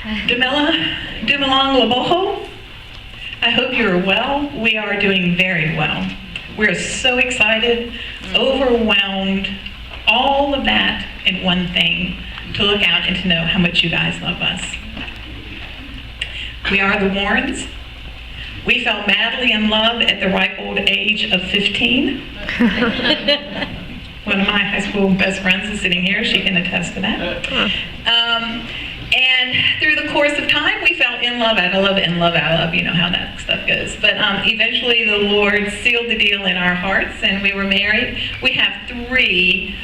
Dumalong Laboho. I hope you're well. We are doing very well. We're so excited, overwhelmed, all of that in one thing, to look out and to know how much you guys love us. We are the Warrens. We fell madly in love at the ripe old age of 15. One of my high school best friends is sitting here. She can attest to that. And through the course of time, we fell in love, out of love, in love, out of love. You know how that stuff goes. But eventually the Lord sealed the deal in our hearts, and we were married. We have 3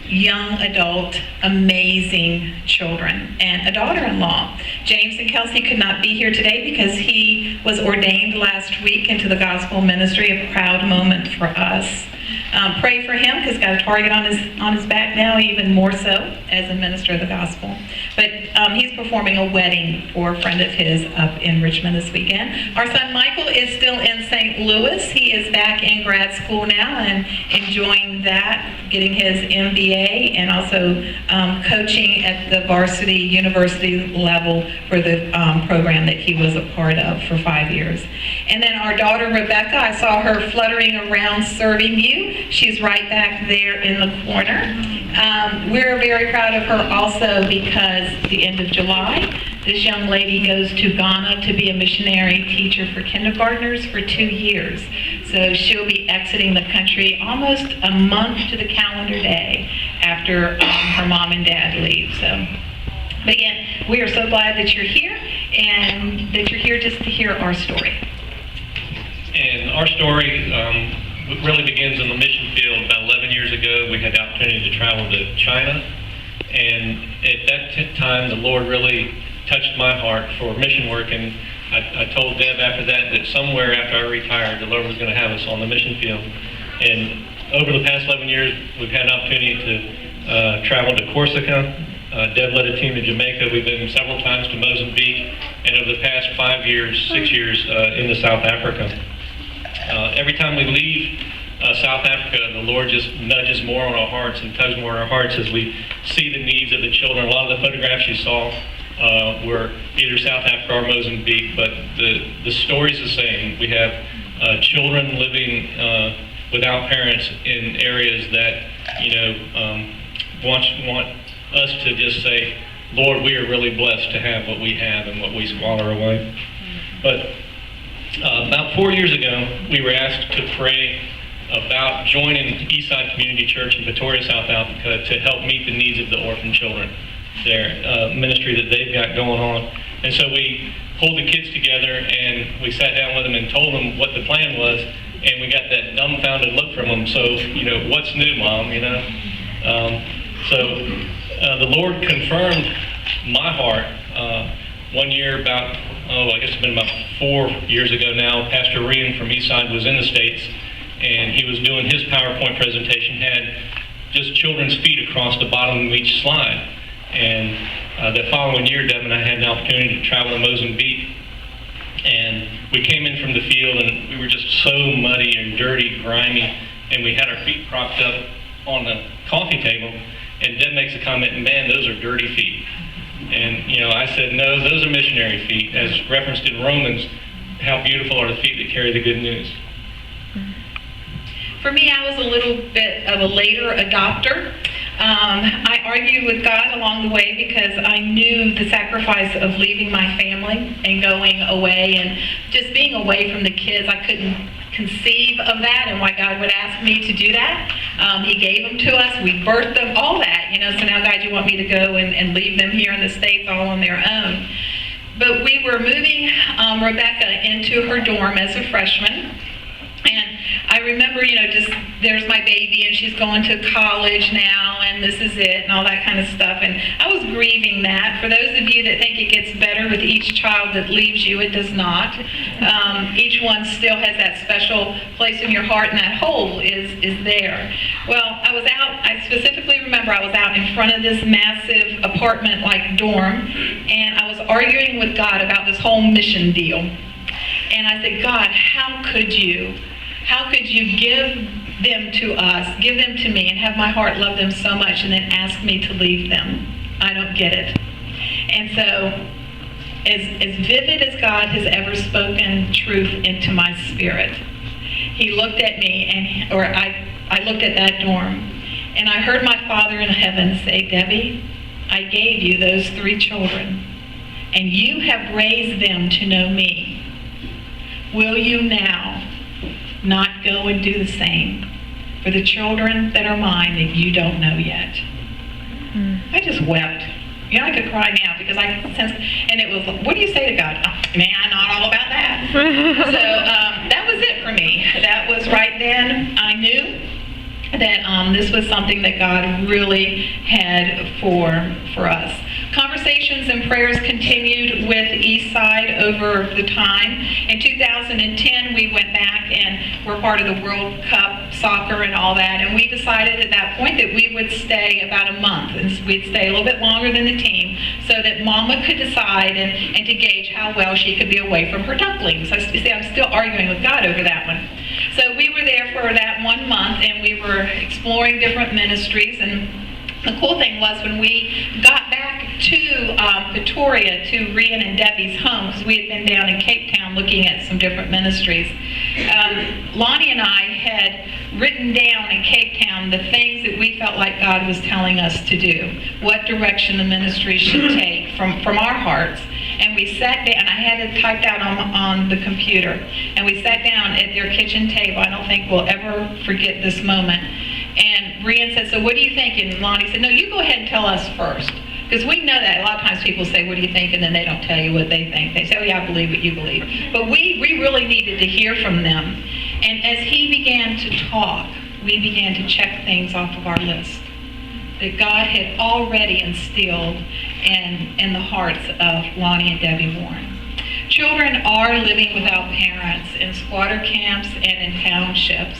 young adult, amazing children, and a daughter-in-law. James and Kelsey could not be here today because he was ordained last week into the gospel ministry, a proud moment for us. Pray for him, because he's got a target on his back now, even more so as a minister of the gospel. But he's performing a wedding for a friend of his up in Richmond this weekend. Our son Michael is still in St. Louis. He is back in grad school now and enjoying that, getting his MBA, and also coaching at the varsity university level for the program that he was a part of for 5 years. And then our daughter Rebecca, I saw her fluttering around serving you. She's right back there in the corner. We're very proud of her also because the end of July, this young lady goes to Ghana to be a missionary teacher for kindergartners for 2 years. So she'll be exiting the country almost a month to the calendar day after her mom and dad leave. So, but again, we are so glad that you're here and that you're here just to hear our story. And our story really begins in the mission field. About 11 years ago, we had the opportunity to travel to China. And at that time, the Lord really touched my heart for mission work. And I told Deb after that somewhere after I retired, the Lord was going to have us on the mission field. And over the past 11 years, we've had an opportunity to travel to Corsica. Deb led a team to Jamaica. We've been several times to Mozambique. And over the past 6 years, into South Africa. Every time we leave South Africa, the Lord just nudges more on our hearts and tugs more on our hearts as we see the needs of the children. A lot of the photographs you saw were either South Africa or Mozambique, but the story's the same. We have children living without parents in areas that, want us to just say, Lord, we are really blessed to have what we have and what we squalor away. But about 4 years ago, we were asked to pray about joining Eastside Community Church in Pretoria, South Africa, to help meet the needs of the orphan children, their ministry that they've got going on. And so we pulled the kids together and we sat down with them and told them what the plan was, and we got that dumbfounded look from them. So, what's new, Mom, So the Lord confirmed my heart. 1 year I guess it's been about 4 years ago now, Pastor Ream from Eastside was in the States, and he was doing his PowerPoint presentation, had just children's feet across the bottom of each slide. And the following year, Deb and I had an opportunity to travel to Mozambique, and we came in from the field, and we were just so muddy and dirty, grimy, and we had our feet propped up on the coffee table, and Deb makes a comment, man, those are dirty feet. And, I said, no, those are missionary feet. As referenced in Romans, how beautiful are the feet that carry the good news. For me, I was a little bit of a later adopter. I argued with God along the way because I knew the sacrifice of leaving my family and going away and just being away from the kids. I couldn't conceive of that and why God would ask me to do that. He gave them to us. We birthed them, all that. So now, God, you want me to go and leave them here in the States all on their own. But we were moving Rebecca into her dorm as a freshman. And I remember, just there's my baby and she's going to college now and this is it and all that kind of stuff. And I was grieving that. For those of you that think it gets better with each child that leaves you, it does not. Each one still has that special place in your heart, and that hole is there. Well, I specifically remember I was out in front of this massive apartment like dorm, and I was arguing with God about this whole mission deal. And I said, God, how could you give them to us, give them to me, and have my heart love them so much, and then ask me to leave them? I don't get it. And so as vivid as God has ever spoken truth into my spirit. He looked at me, I looked at that dorm, and I heard my Father in heaven say, Debbie, I gave you those 3 children, and you have raised them to know me. Will you now not go and do the same for the children that are mine that you don't know yet? I just wept. You know, I could cry now because I sensed, and it was, what do you say to God? Oh, man, I'm not all about that. So that was it for me. That was right then. I knew that this was something that God really had for us. Conversations and prayers continued with Eastside over the time. In 2010, we went back and were part of the World Cup soccer and all that, and we decided at that point that we would stay about a month, and we'd stay a little bit longer than the team so that Mama could decide and to gauge how well she could be away from her ducklings. So, see, I'm still arguing with God over that one. So we were there for that 1 month, and we were exploring different ministries. And the cool thing was when we got back to Pretoria, to Rian and Debbie's home, because we had been down in Cape Town looking at some different ministries, Lonnie and I had written down in Cape Town the things that we felt like God was telling us to do, what direction the ministry should take from our hearts. And we sat down, and I had it typed out on the computer, and we sat down at their kitchen table. I don't think we'll ever forget this moment. And Rian said, so what do you think? And Lonnie said, no, you go ahead and tell us first. Because we know that a lot of times people say, what do you think? And then they don't tell you what they think. They say, oh yeah, I believe what you believe. But we really needed to hear from them. And as he began to talk, we began to check things off of our list that God had already instilled in the hearts of Lonnie and Debbie Warren. Children are living without parents in squatter camps and in townships.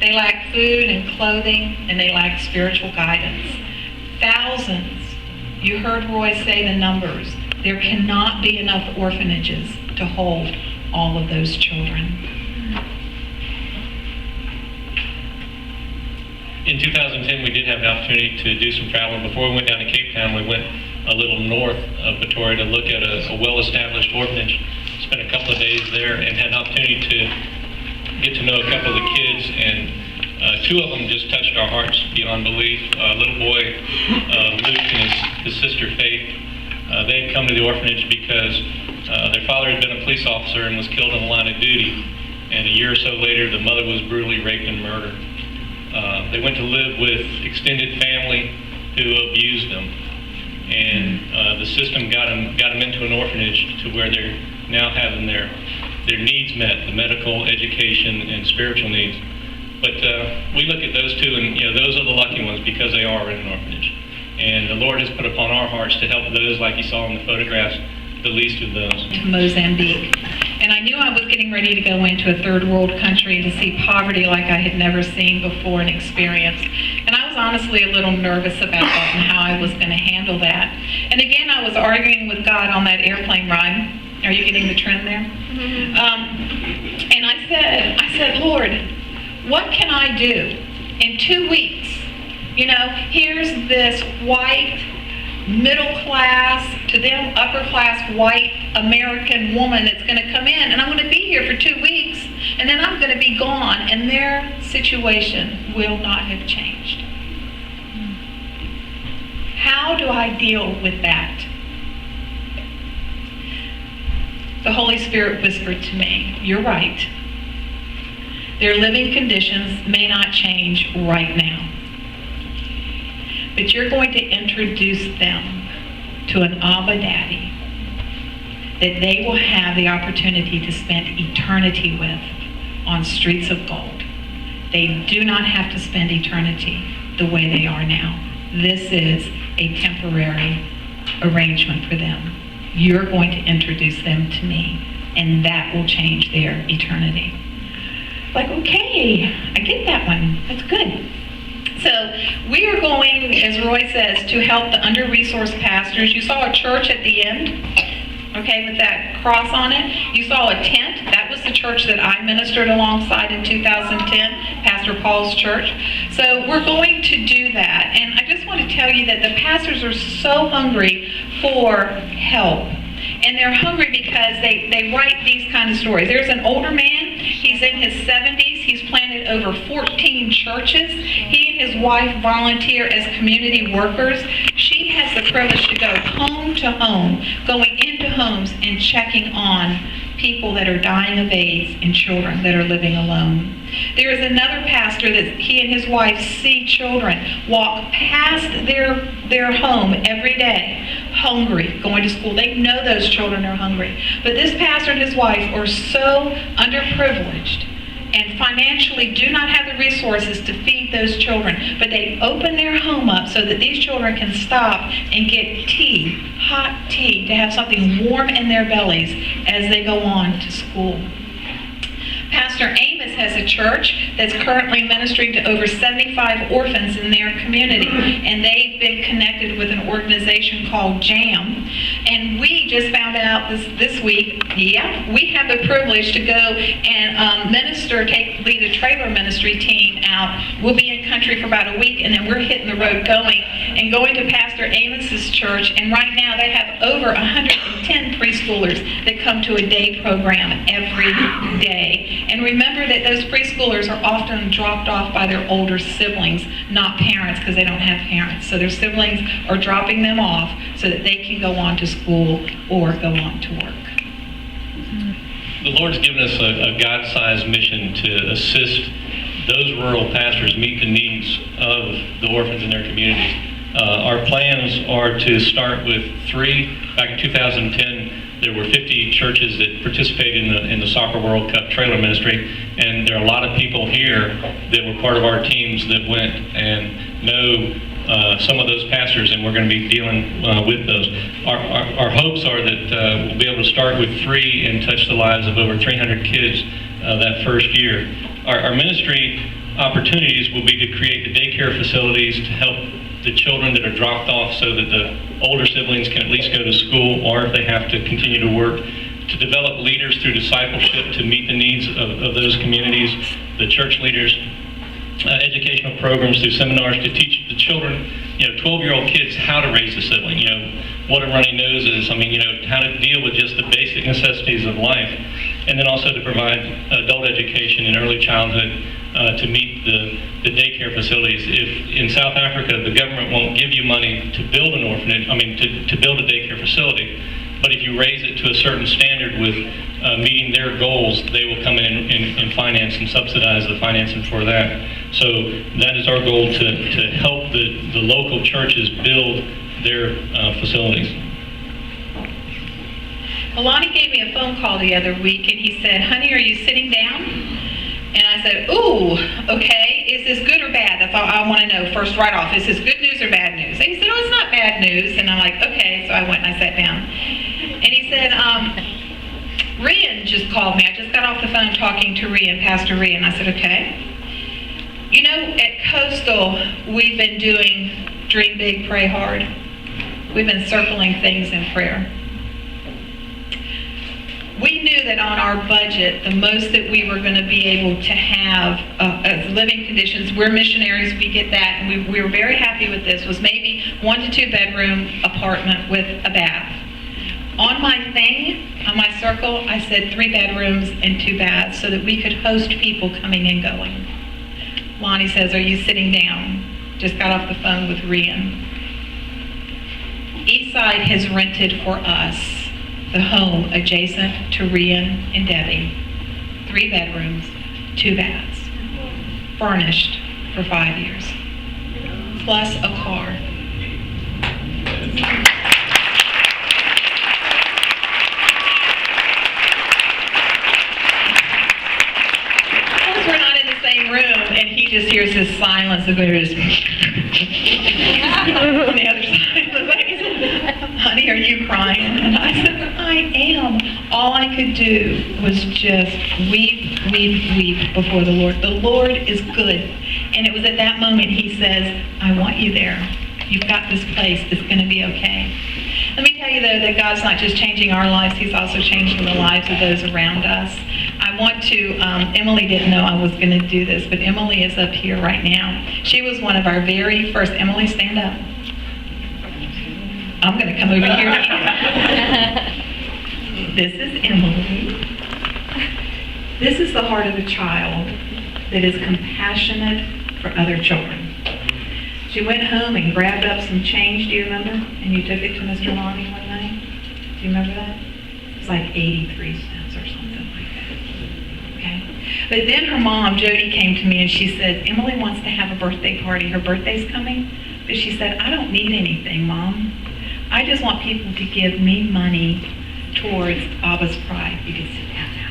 They lack food and clothing, and they lack spiritual guidance. Thousands. You heard Roy say the numbers. There cannot be enough orphanages to hold all of those children. In 2010, we did have the opportunity to do some travel. Before we went down to Cape Town, we went a little north of Pretoria to look at a well-established orphanage. Spent a couple of days there and had an opportunity to get to know a couple of the kids, and 2 of them just touched our hearts beyond belief. A little boy, Luke, and his sister Faith, they had come to the orphanage because their father had been a police officer and was killed in the line of duty, and a year or so later the mother was brutally raped and murdered. They went to live with extended family who abused them, and the system got them into an orphanage to where they're now having their needs met, the medical, education, and spiritual needs. But we look at those 2, and those are the lucky ones because they are in an orphanage. And the Lord has put upon our hearts to help those, like you saw in the photographs, the least of those. To Mozambique. And I knew I was getting ready to go into a third world country to see poverty like I had never seen before and experienced. And I was honestly a little nervous about that and how I was going to handle that. And again, I was arguing with God on that airplane ride. Are you getting the trend there? Mm-hmm. And I said, Lord, what can I do in 2 weeks? Here's this white, middle class, to them upper class white American woman that's going to come in, and I'm going to be here for 2 weeks, and then I'm going to be gone, and their situation will not have changed. How do I deal with that? The Holy Spirit whispered to me, you're right. Their living conditions may not change right now, but you're going to introduce them to an Abba Daddy that they will have the opportunity to spend eternity with on streets of gold. They do not have to spend eternity the way they are now. This is a temporary arrangement for them. You're going to introduce them to me, and that will change their eternity. Like, okay, I get that one. That's good. So we are going, as Roy says, to help the under-resourced pastors. You saw a church at the end, okay, with that cross on it. You saw a tent. That was the church that I ministered alongside in 2010, Pastor Paul's church. So we're going to do that. And I just want to tell you that the pastors are so hungry for help And they're hungry because they write these kind of stories. There's an older man. He's in his 70s. He's planted over 14 churches. He and his wife volunteer as community workers. She has the privilege to go home to home, going into homes and checking on people that are dying of AIDS and children that are living alone. There is another pastor that he and his wife see children walk past their home every day, hungry, going to school. They know those children are hungry. But this pastor and his wife are so underprivileged and financially do not have the resources to feed those children. But they open their home up so that these children can stop and get tea, hot tea, to have something warm in their bellies as they go on to school. Pastor Amos has a church that's currently ministering to over 75 orphans in their community, and they've been connected with an organization called JAM. And we just found out this week, we have the privilege to go and lead a trailer ministry team out. We'll be in country for about a week, and then we're hitting the road going to Pastor Amos's church. And right now they have over 110 preschoolers that come to a day program every day. And remember that those preschoolers are often dropped off by their older siblings, not parents, because they don't have parents. So their siblings are dropping them off so that they can go on to school or go on to work. The Lord's given us a God-sized mission to assist those rural pastors meet the needs of the orphans in their communities. Our plans are to start with 3. Back in 2010, there were 50 churches that participated in the Soccer World Cup trailer ministry, and there are a lot of people here that were part of our teams that went and know some of those pastors, and we're going to be dealing with those. Our hopes are that we'll be able to start with 3 and touch the lives of over 300 kids that first year. Our ministry opportunities will be to create the daycare facilities to help the children that are dropped off so that the older siblings can at least go to school, or if they have to continue to work, to develop leaders through discipleship to meet the needs of those communities, the church leaders, educational programs through seminars to teach the children, 12-year-old kids how to raise a sibling, what a runny nose is, how to deal with just the basic necessities of life, and then also to provide adult education in early childhood to meet the daycare facilities. If in South Africa the government won't give you money to build an orphanage, to build a daycare facility, but if you raise it to a certain standard with meeting their goals, they will come in and finance and subsidize the financing for that. So that is our goal, to help the local churches build their facilities. Well, Lonnie gave me a phone call the other week, and he said, "Honey, are you sitting down?" And I said, "Ooh, okay. Is this good or bad? That's all I want to know first, right off. Is this good news or bad news?" And he said, "Oh, it's not bad news." And I'm like, "Okay." So I went and I sat down. And he said, "Rian just called me. I just got off the phone talking to Rian, Pastor Rian." I said, "Okay. At Coastal, we've been doing Dream Big, Pray Hard. We've been circling things in prayer. We knew that on our budget, the most that we were going to be able to have as living conditions, we're missionaries, we get that, and we were very happy with this, was maybe 1 to 2 bedroom apartment with a bath. On my thing, on my circle, I said 3 bedrooms and 2 baths so that we could host people coming and going." Lonnie says, "Are you sitting down?" Just got off the phone with Rian. Eastside has rented for us the home adjacent to Rian and Debbie. 3 bedrooms, 2 baths, furnished for 5 years, plus a car. We're not in the same room, and he just hears this silence of there's on the other side of the lady. "Honey, are you crying?" And I said, "I am." All I could do was just weep, weep, weep before the Lord. The Lord is good. And it was at that moment he says, "I want you there. You've got this place. It's going to be okay." Let me tell you, though, that God's not just changing our lives, he's also changing the lives of those around us. I want to, Emily didn't know I was going to do this, but Emily is up here right now. She was one of our very first, Emily, stand up. I'm going to come over here to you. This is Emily. This is the heart of a child that is compassionate for other children. She went home and grabbed up some change, do you remember? And you took it to Mr. Lonnie one night. Do you remember that? It was like 83 cents or something like that. Okay. But then her mom, Jody, came to me and she said, Emily wants to have a birthday party. Her birthday's coming. But she said, I don't need anything, Mom. I just want people to give me money towards Abba's Pride. You can sit down now.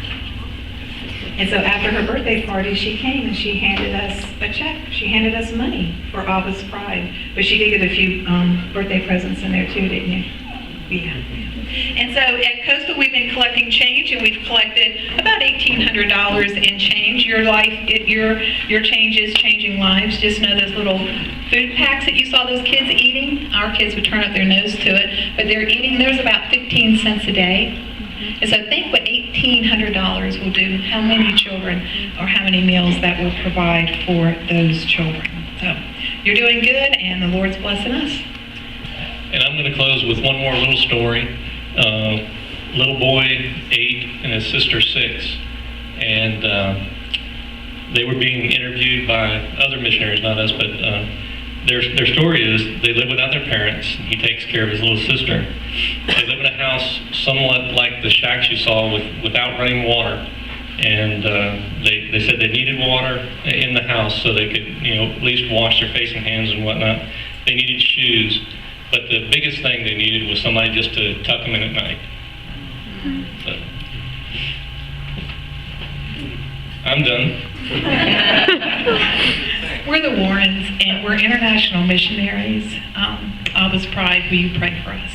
And so after her birthday party, she came and she handed us a check. She handed us money for Abba's Pride. But she did get a few birthday presents in there too, didn't you? Yeah. And so at Coastal, we've been collecting change, and we've collected about $1,800 in change. Your change is changing lives. Just know those little food packs that you saw those kids eating. Our kids would turn up their nose to it, but they're eating those about 15 cents a day. And so think what $1,800 will do, how many children or how many meals that will provide for those children. So you're doing good, and the Lord's blessing us. And I'm going to close with one more little story. Little boy, 8, and his sister, 6. And they were being interviewed by other missionaries, not us, but their story is they live without their parents. He takes care of his little sister. They live in a house somewhat like the shacks you saw without running water. And they said they needed water in the house so they could, at least wash their face and hands and whatnot. They needed shoes. But the biggest thing they needed was somebody just to tuck them in at night. So, I'm done. We're the Warrens, and we're international missionaries. Abba's Pride, will you pray for us?